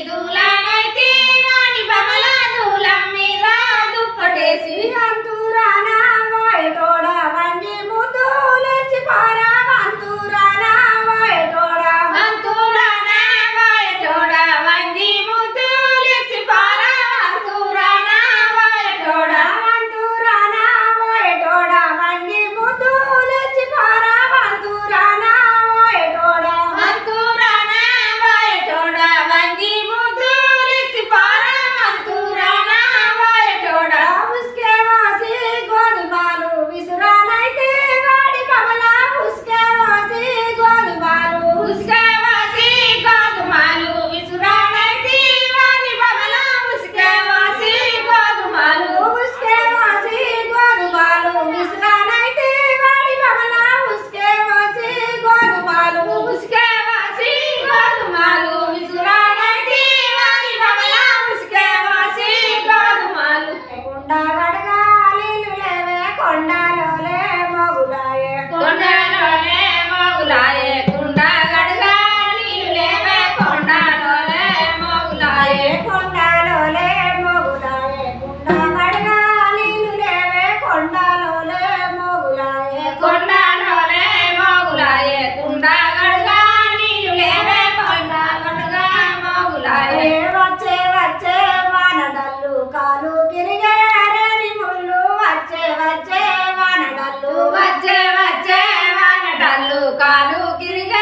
దూలనైతే వాని బమల దూలం మీద దుప్పటేసి అంతురానా వాయటోడ వంగి ముద్దులెచ్చి పారా అంతురానా వాయటోడ అంతురానా వాయటోడ వంగి ముద్దులెచ్చి పారా అంతురానా వాయటోడ అంతురానా వాయటోడ వంగి ముద్దులెచ్చి పారా అంతురానా వాయటోడ అంతురానా వాయటోడ వంగి ముద్దులెచ్చి పారా అంతురానా వాయటోడ ఉస్కే వాసి గోధుమలు విసురానైతే వాడి కమల ఉస్కే వాసి గోధుమలు ఉస్కవాసి గోధుమలు విసురానైతే వాని బమల ఉస్కవాసి గోధుమలు ఉస్కే వాసి గోధుమలు విసురానైతే వాడి కమల ఉస్కే వాసి గోధుమలు ఉస్కవాసి గోధుమలు విసురానైతే వాని బమల ఉస్కవాసి గోధుమలు కొండ గడగాలి లేవే కొండలోలే మొగులాయే కొండలోనే మోగులాయే కుండ గడగా నీళ్ళు లేవే కొండలోనే మోగులాయే కొండలోలే మొగులాయే కొండ గడగాలి లేవే కొండలోలే మొగులాయే కొండలోనే మోగులాయే కుండ గడగా నీళ్ళు లేవే కొండ గడగా మోగులాయే వచ్చే వచ్చే వానడల్లు కాలు గిరిగే రేని ముళ్ళు వచ్చే వచ్చే వానడల్లు వచ్చే వచ్చే వానటల్లు కాలు కిరిగ